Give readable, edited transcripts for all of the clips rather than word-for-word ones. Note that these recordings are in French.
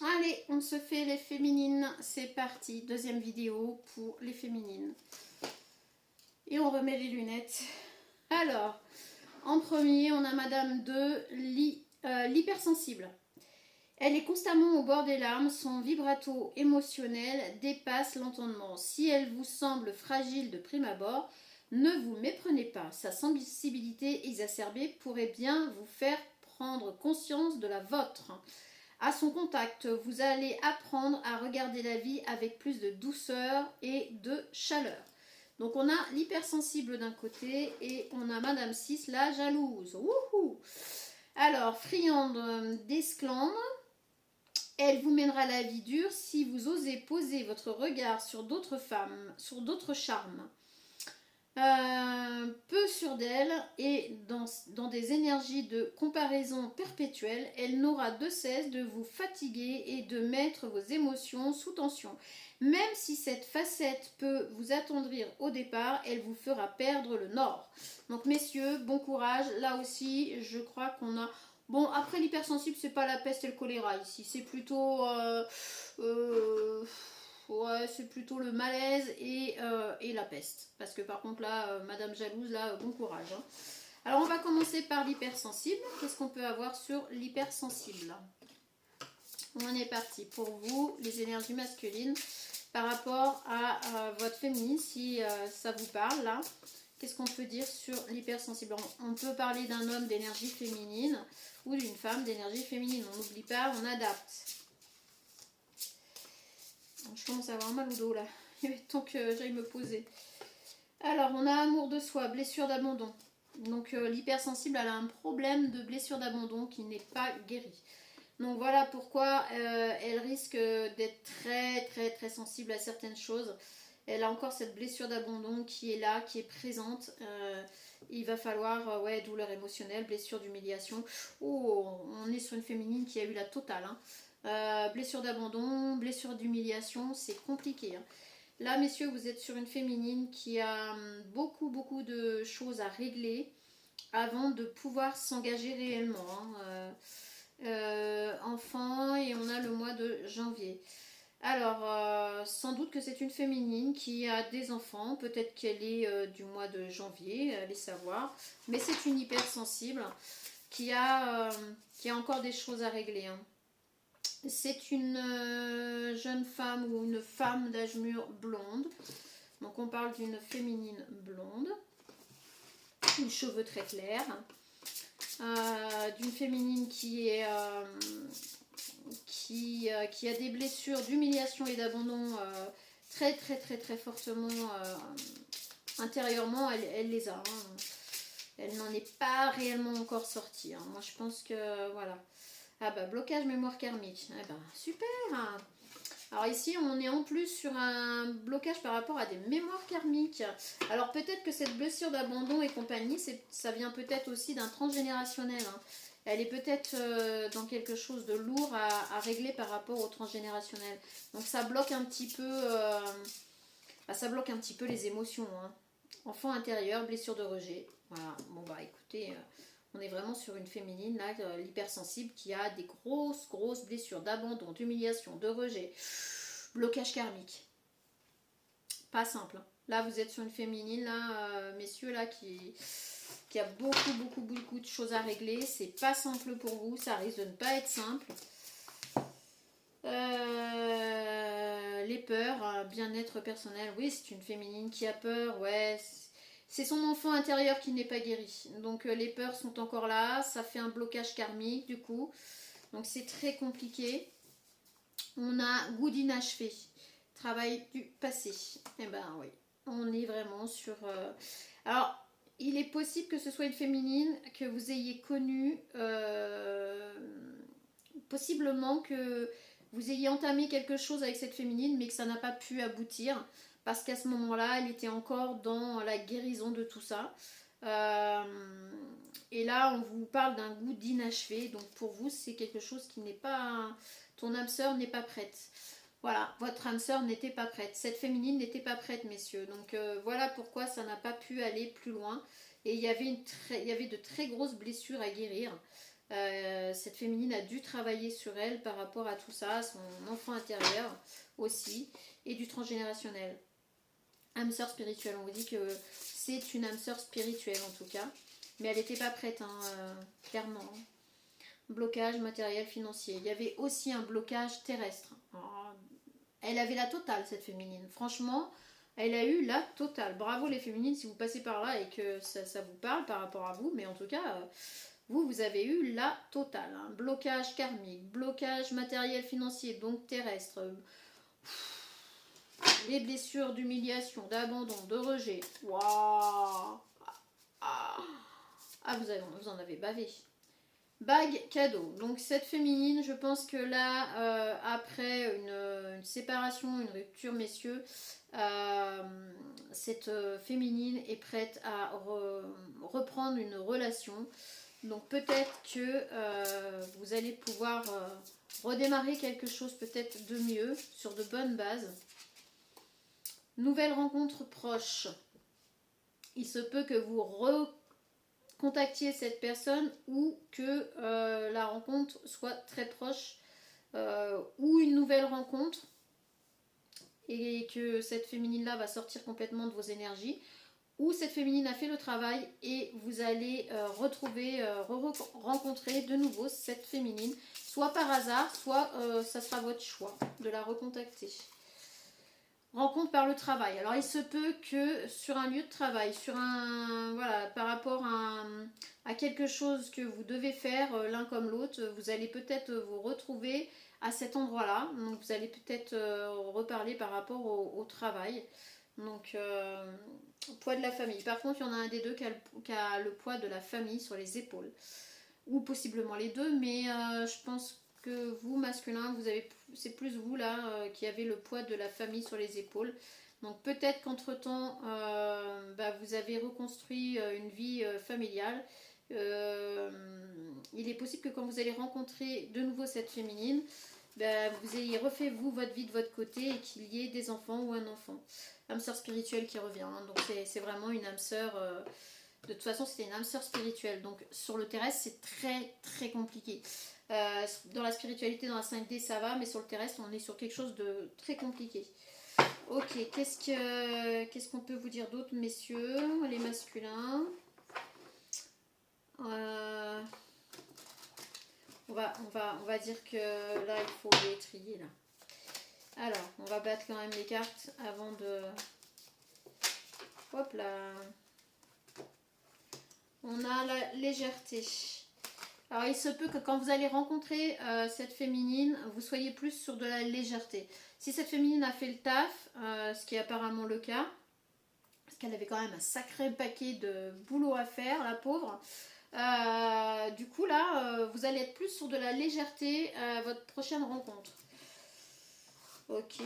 Allez, on se fait les féminines. C'est parti. Deuxième vidéo pour les féminines. Et on remet les lunettes. Alors, en premier, on a Madame de l'hypersensible. Elle est constamment au bord des larmes. Son vibrato émotionnel dépasse l'entendement. Si elle vous semble fragile de prime abord, ne vous méprenez pas. Sa sensibilité exacerbée pourrait bien vous faire prendre conscience de la vôtre. À son contact, vous allez apprendre à regarder la vie avec plus de douceur et de chaleur. Donc on a l'hypersensible d'un côté et on a Madame 6, la jalouse. Wouhou! Alors, friande d'esclandre, elle vous mènera la vie dure si vous osez poser votre regard sur d'autres femmes, sur d'autres charmes. Peu sûre d'elle et dans des énergies de comparaison perpétuelle, elle n'aura de cesse de vous fatiguer et de mettre vos émotions sous tension. Même si cette facette peut vous attendrir au départ, elle vous fera perdre le nord. Donc messieurs, bon courage. Là aussi, je crois qu'on a... Bon, après l'hypersensible, c'est pas la peste et le choléra ici. C'est plutôt... ouais, c'est plutôt le malaise et la peste. Parce que par contre là, Madame Jalouse, là, bon courage. Hein. Alors on va commencer par l'hypersensible. Qu'est-ce qu'on peut avoir sur l'hypersensible? On est parti pour vous, les énergies masculines, par rapport à votre féminine, si ça vous parle là. Qu'est-ce qu'on peut dire sur l'hypersensible? On peut parler d'un homme d'énergie féminine ou d'une femme d'énergie féminine. On n'oublie pas, on adapte. Je commence à avoir mal au dos là. Il est temps que j'aille me poser. Alors, on a amour de soi, blessure d'abandon. Donc, l'hypersensible, elle a un problème de blessure d'abandon qui n'est pas guéri. Donc, voilà pourquoi elle risque d'être très sensible à certaines choses. Elle a encore cette blessure d'abandon qui est là, qui est présente. Il va falloir, ouais, douleur émotionnelle, blessure d'humiliation. Oh, on est sur une féminine qui a eu la totale. Hein. Blessure d'abandon, blessure d'humiliation, c'est compliqué. Hein. Là, messieurs, vous êtes sur une féminine qui a beaucoup de choses à régler avant de pouvoir s'engager réellement. Hein. Enfant, et on a le mois de janvier. Alors, sans doute que c'est une féminine qui a des enfants, peut-être qu'elle est du mois de janvier, allez savoir, mais c'est une hypersensible qui a encore des choses à régler. Hein. C'est une jeune femme ou une femme d'âge mûr blonde, donc on parle d'une féminine blonde, une cheveux très clairs, d'une féminine qui a des blessures d'humiliation et d'abandon très fortement intérieurement, elle les a. Hein. Elle n'en est pas réellement encore sortie. Hein. Moi, je pense que voilà. Ah bah, blocage mémoire karmique. Eh ben, super. Hein. Alors ici, on est en plus sur un blocage par rapport à des mémoires karmiques. Alors peut-être que cette blessure d'abandon et compagnie, ça vient peut-être aussi d'un transgénérationnel. Hein. Elle est peut-être dans quelque chose de lourd à régler par rapport au transgénérationnel. Donc ça bloque un petit peu, ça bloque un petit peu les émotions. Hein. Enfant intérieur, blessure de rejet. Voilà. Bon bah écoutez, on est vraiment sur une féminine là, l'hypersensible qui a des grosses blessures d'abandon, d'humiliation, de rejet, blocage karmique. Pas simple. Hein. Là vous êtes sur une féminine là, messieurs là qui a beaucoup de choses à régler. C'est pas simple pour vous, ça risque de ne pas être simple. Les peurs, bien-être personnel, oui, c'est une féminine qui a peur, ouais, c'est son enfant intérieur qui n'est pas guéri. Donc les peurs sont encore là, ça fait un blocage karmique du coup. Donc c'est très compliqué. On a goût d'inachevé, travail du passé. Eh ben oui, on est vraiment sur... Alors, il est possible que ce soit une féminine que vous ayez connue, possiblement que vous ayez entamé quelque chose avec cette féminine, mais que ça n'a pas pu aboutir, parce qu'à ce moment-là, elle était encore dans la guérison de tout ça. Et là, on vous parle d'un goût d'inachevé, donc pour vous, c'est quelque chose qui n'est pas... Ton âme sœur n'est pas prête. Voilà, votre âme sœur n'était pas prête. Cette féminine n'était pas prête, messieurs. Donc voilà pourquoi ça n'a pas pu aller plus loin. Et il y avait de très grosses blessures à guérir. Cette féminine a dû travailler sur elle par rapport à tout ça, son enfant intérieur aussi, et du transgénérationnel. Âme sœur spirituelle, on vous dit que c'est une âme sœur spirituelle en tout cas, mais elle n'était pas prête, hein, clairement. Blocage matériel, financier. Il y avait aussi un blocage terrestre. Alors, elle avait la totale, cette féminine. Franchement, elle a eu la totale. Bravo les féminines si vous passez par là et que ça vous parle par rapport à vous, mais en tout cas, vous avez eu la totale. Hein. Blocage karmique, blocage matériel, financier, donc terrestre. Les blessures d'humiliation, d'abandon, de rejet. Waouh! Ah, vous en avez bavé. Bague cadeau. Donc cette féminine, je pense que là, après une séparation, une rupture, messieurs, cette féminine est prête à reprendre une relation. Donc peut-être que vous allez pouvoir redémarrer quelque chose peut-être de mieux, sur de bonnes bases. Nouvelle rencontre proche. Il se peut que vous recontactiez cette personne ou que la rencontre soit très proche ou une nouvelle rencontre et que cette féminine-là va sortir complètement de vos énergies ou cette féminine a fait le travail et vous allez rencontrer de nouveau cette féminine, soit par hasard, soit ça sera votre choix de la recontacter. Rencontre par le travail. Alors il se peut que sur un lieu de travail, voilà, par rapport à quelque chose que vous devez faire l'un comme l'autre, vous allez peut-être vous retrouver à cet endroit-là. Donc vous allez peut-être reparler par rapport au travail. Donc poids de la famille. Par contre, il y en a un des deux qui a le poids de la famille sur les épaules. Ou possiblement les deux, mais je pense que vous, masculin, c'est plus vous là qui avez le poids de la famille sur les épaules. Donc peut-être qu'entre-temps, vous avez reconstruit une vie familiale. Il est possible que quand vous allez rencontrer de nouveau cette féminine, vous ayez refait vous votre vie de votre côté et qu'il y ait des enfants ou un enfant. Âme sœur spirituelle qui revient. Hein. Donc c'est vraiment une âme sœur... de toute façon, c'était une âme sœur spirituelle. Donc, sur le terrestre, c'est très, très compliqué. Dans la spiritualité, dans la 5D, ça va. Mais sur le terrestre, on est sur quelque chose de très compliqué. Ok, qu'est-ce qu'on peut vous dire d'autre, messieurs, les masculins on va dire que là, il faut les trier, là. Alors, on va battre quand même les cartes avant de... Hop là. On a la légèreté. Alors il se peut que quand vous allez rencontrer cette féminine, vous soyez plus sur de la légèreté. Si cette féminine a fait le taf, ce qui est apparemment le cas, parce qu'elle avait quand même un sacré paquet de boulot à faire, la pauvre. Du coup là, vous allez être plus sur de la légèreté à votre prochaine rencontre. Ok.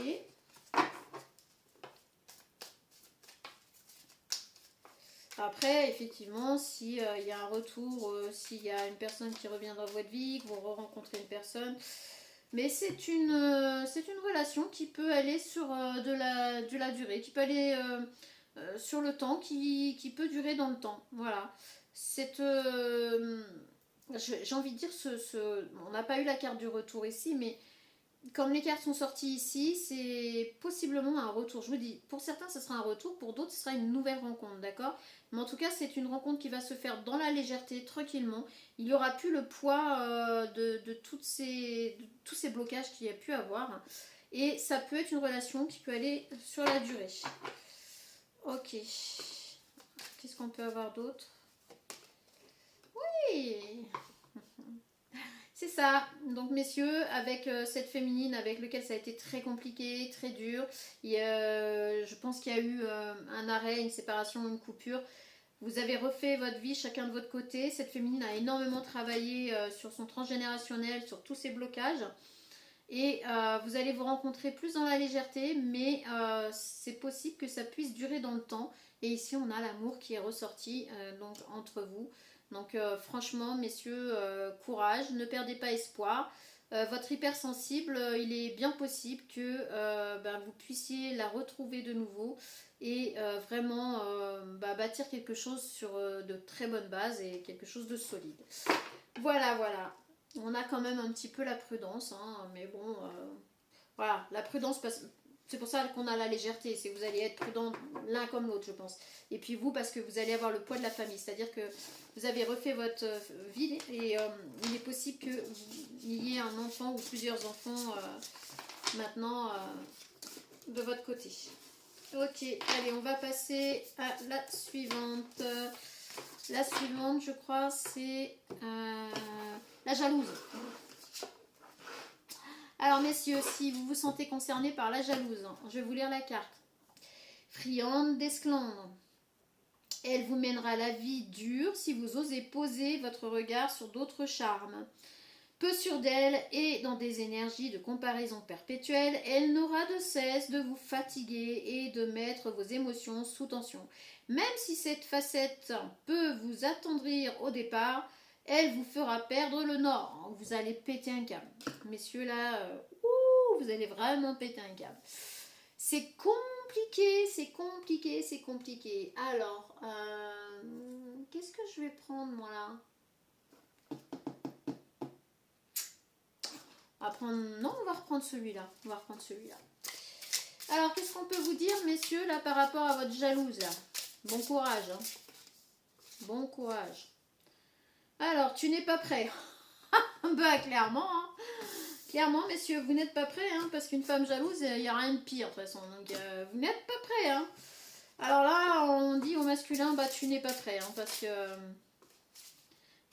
Après, effectivement, s'il y a un retour, s'il y a une personne qui revient dans votre vie, que vous rencontrez une personne, mais c'est une relation qui peut aller sur de la durée, qui peut aller sur le temps, qui peut durer dans le temps. Voilà. J'ai envie de dire, on n'a pas eu la carte du retour ici, mais comme les cartes sont sorties ici, c'est possiblement un retour. Je vous dis, pour certains, ce sera un retour, pour d'autres, ce sera une nouvelle rencontre, d'accord? Mais en tout cas, c'est une rencontre qui va se faire dans la légèreté, tranquillement. Il n'y aura plus le poids de tous ces blocages qu'il y a pu avoir. Et ça peut être une relation qui peut aller sur la durée. Ok. Qu'est-ce qu'on peut avoir d'autre? Oui! C'est ça. Donc messieurs, avec cette féminine avec laquelle ça a été très compliqué, très dur, je pense qu'il y a eu un arrêt, une séparation, une coupure. Vous avez refait votre vie chacun de votre côté. Cette féminine a énormément travaillé sur son transgénérationnel, sur tous ses blocages. Et vous allez vous rencontrer plus dans la légèreté, mais c'est possible que ça puisse durer dans le temps. Et ici, on a l'amour qui est ressorti donc entre vous. Donc franchement, messieurs, courage, ne perdez pas espoir. Votre hypersensible, il est bien possible que vous puissiez la retrouver de nouveau et vraiment bâtir quelque chose sur de très bonnes bases et quelque chose de solide. Voilà, voilà. On a quand même un petit peu la prudence, hein, mais bon, voilà, la prudence, c'est pour ça qu'on a la légèreté, c'est que vous allez être prudent l'un comme l'autre, je pense. Et puis vous, parce que vous allez avoir le poids de la famille, c'est-à-dire que vous avez refait votre vie et il est possible qu'il y ait un enfant ou plusieurs enfants maintenant de votre côté. Ok, allez, on va passer à la suivante. La suivante, je crois, c'est la jalouse. Alors, messieurs, si vous vous sentez concernés par la jalouse, je vais vous lire la carte. Friande d'esclandre. Elle vous mènera la vie dure si vous osez poser votre regard sur d'autres charmes. Peu sûre d'elle et dans des énergies de comparaison perpétuelle, elle n'aura de cesse de vous fatiguer et de mettre vos émotions sous tension. Même si cette facette peut vous attendrir au départ, elle vous fera perdre le nord. Vous allez péter un câble. Messieurs, là, vous allez vraiment péter un câble. C'est compliqué, c'est compliqué, c'est compliqué. Alors, qu'est-ce que je vais prendre, moi, là? Non, on va reprendre celui-là. On va reprendre celui-là. Alors, qu'est-ce qu'on peut vous dire, messieurs, là, par rapport à votre jalouse, là? Bon courage, hein. Bon courage. Alors, tu n'es pas prêt. Bah, clairement, hein. Clairement, messieurs, vous n'êtes pas prêts, hein, parce qu'une femme jalouse, il n'y a rien de pire, de toute façon. Donc, vous n'êtes pas prêts, hein. Alors là, on dit au masculin, bah, tu n'es pas prêt, hein, parce que...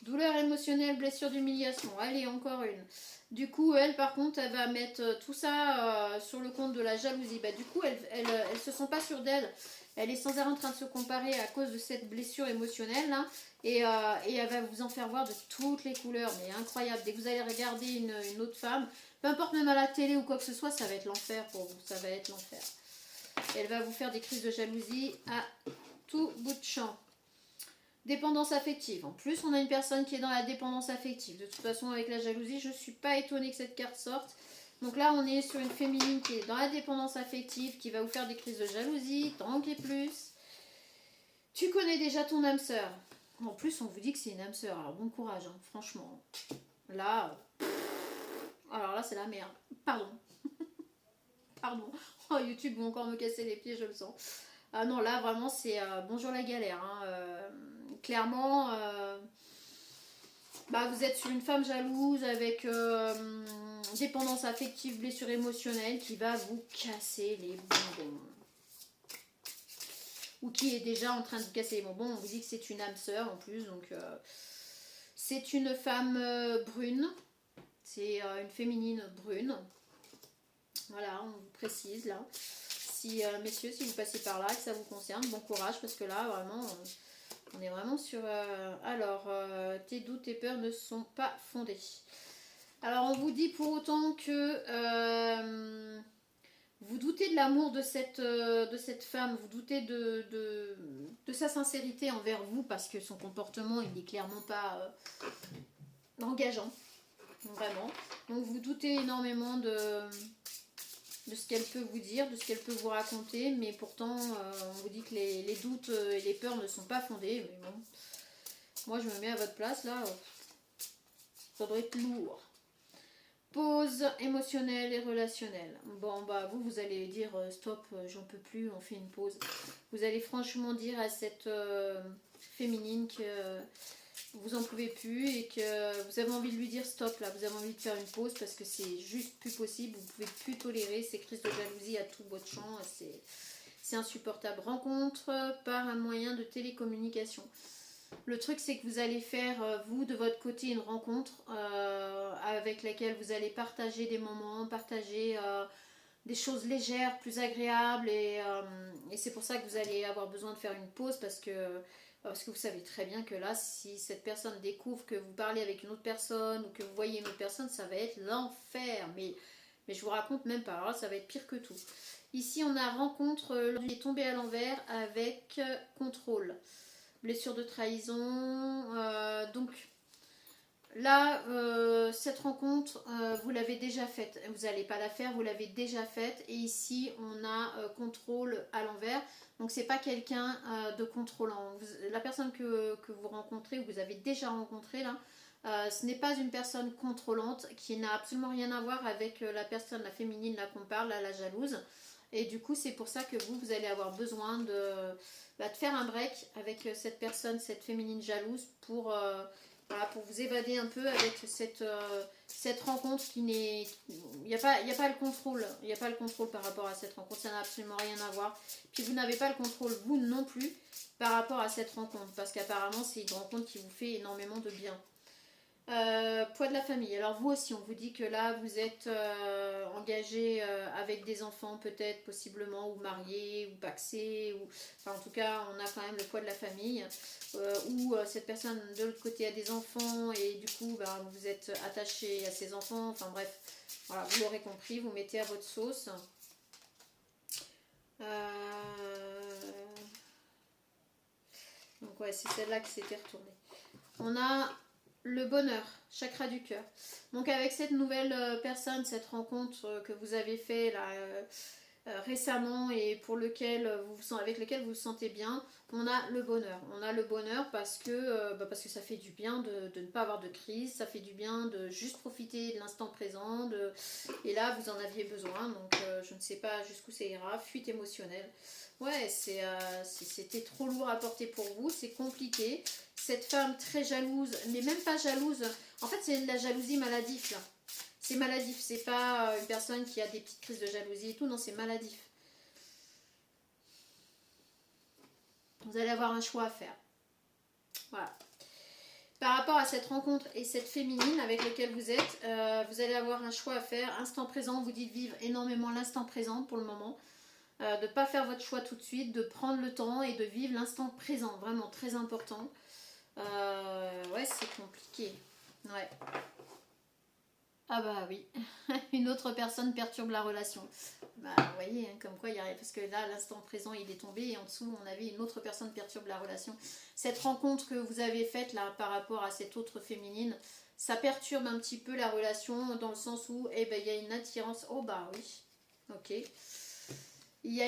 douleur émotionnelle, blessure d'humiliation. Allez, encore une. Du coup, elle, par contre, elle va mettre tout ça sur le compte de la jalousie. Bah, du coup, elle se sent pas sûre d'elle. Elle est sans arrêt en train de se comparer à cause de cette blessure émotionnelle, là. Et elle va vous en faire voir de toutes les couleurs. Mais incroyable. Dès que vous allez regarder une autre femme, peu importe même à la télé ou quoi que ce soit, ça va être l'enfer pour vous. Ça va être l'enfer. Elle va vous faire des crises de jalousie à tout bout de champ. Dépendance affective. En plus, on a une personne qui est dans la dépendance affective. De toute façon, avec la jalousie, je ne suis pas étonnée que cette carte sorte. Donc là, on est sur une féminine qui est dans la dépendance affective, qui va vous faire des crises de jalousie, tant que les plus. Tu connais déjà ton âme sœur. En plus, on vous dit que c'est une âme sœur. Alors, bon courage, hein, franchement. Là, alors là, c'est la merde. Pardon. Pardon. Oh, YouTube va encore me casser les pieds, je le sens. Ah non, là, vraiment, c'est bonjour la galère. Hein. Clairement, bah, vous êtes sur une femme jalouse avec dépendance affective, blessure émotionnelle qui va vous casser les bonbons. Ou qui est déjà en train de vous casser les bonbons. On vous dit que c'est une âme sœur en plus. Donc, c'est une femme brune. C'est une féminine brune. Voilà, on vous précise là. Si, messieurs, si vous passez par là, que ça vous concerne, bon courage parce que là, vraiment... on est vraiment sur... alors, tes doutes, tes peurs ne sont pas fondés. Alors, on vous dit pour autant que vous doutez de l'amour de cette femme, vous doutez de sa sincérité envers vous parce que son comportement, il n'est clairement pas engageant, vraiment. Donc, vous doutez énormément de ce qu'elle peut vous dire, de ce qu'elle peut vous raconter, mais pourtant on vous dit que les doutes et les peurs ne sont pas fondés. Mais bon, moi je me mets à votre place là, ça doit être lourd. Pause émotionnelle et relationnelle. Bon bah vous allez dire stop, j'en peux plus, on fait une pause. Vous allez franchement dire à cette féminine que vous en pouvez plus et que vous avez envie de lui dire stop là, vous avez envie de faire une pause parce que c'est juste plus possible, vous pouvez plus tolérer ces crises de jalousie à tout votre champ, c'est insupportable. Rencontre par un moyen de télécommunication. Le truc c'est que vous allez faire vous de votre côté une rencontre avec laquelle vous allez partager des moments, partager des choses légères, plus agréables et c'est pour ça que vous allez avoir besoin de faire une pause parce que vous savez très bien que là, si cette personne découvre que vous parlez avec une autre personne ou que vous voyez une autre personne, ça va être l'enfer. Mais je vous raconte même pas, alors là, ça va être pire que tout. Ici, on a rencontre, il est tombé à l'envers avec contrôle. Blessure de trahison. Donc là, cette rencontre, vous l'avez déjà faite. Vous n'allez pas la faire, vous l'avez déjà faite. Et ici, on a contrôle à l'envers. Donc c'est pas quelqu'un de contrôlant. La personne que vous rencontrez ou que vous avez déjà rencontré là, Ce n'est pas une personne contrôlante qui n'a absolument rien à voir avec la personne, la féminine là qu'on parle, là, la jalouse. Et du coup, c'est pour ça que vous allez avoir besoin de faire un break avec cette personne, cette féminine jalouse, voilà, pour vous évader un peu avec cette rencontre qui n'est... Il n'y a pas le contrôle. Il n'y a pas le contrôle par rapport à cette rencontre. Ça n'a absolument rien à voir. Puis vous n'avez pas le contrôle, vous non plus, par rapport à cette rencontre. Parce qu'apparemment, c'est une rencontre qui vous fait énormément de bien. Poids de la famille. Alors vous aussi, on vous dit que là, vous êtes engagé avec des enfants peut-être, possiblement, ou mariés, ou paxés, ou... Enfin, en tout cas, on a quand même le poids de la famille. Ou cette personne de l'autre côté a des enfants et du coup, ben, vous êtes attaché à ses enfants. Enfin bref, voilà, vous l'aurez compris, vous mettez à votre sauce. Donc ouais, c'est celle-là qui s'était retournée. On a le bonheur, chakra du cœur. Donc avec cette nouvelle personne, cette rencontre que vous avez fait là récemment et avec lequel vous vous sentez bien, on a le bonheur. On a le bonheur parce que ça fait du bien de ne pas avoir de crise, ça fait du bien de juste profiter de l'instant présent. Et là, vous en aviez besoin, donc je ne sais pas jusqu'où ça ira. Fuite émotionnelle. Ouais, c'était trop lourd à porter pour vous, c'est compliqué. Cette femme très jalouse, mais même pas jalouse. En fait, c'est de la jalousie maladif là. C'est maladif, c'est pas une personne qui a des petites crises de jalousie et tout, non, c'est maladif. Vous allez avoir un choix à faire. Voilà. Par rapport à cette rencontre et cette féminine avec laquelle vous êtes, vous allez avoir un choix à faire. Instant présent, vous dites vivre énormément l'instant présent pour le moment. De ne pas faire votre choix tout de suite, de prendre le temps et de vivre l'instant présent. Vraiment très important. Ouais, c'est compliqué. Ouais. Ah bah oui, une autre personne perturbe la relation. Bah vous voyez, hein, comme quoi il y a... Parce que là, l'instant présent, il est tombé et en dessous, on avait une autre personne perturbe la relation. Cette rencontre que vous avez faite là par rapport à cette autre féminine, ça perturbe un petit peu la relation dans le sens où il y a une attirance. Oh bah oui, ok. Il y a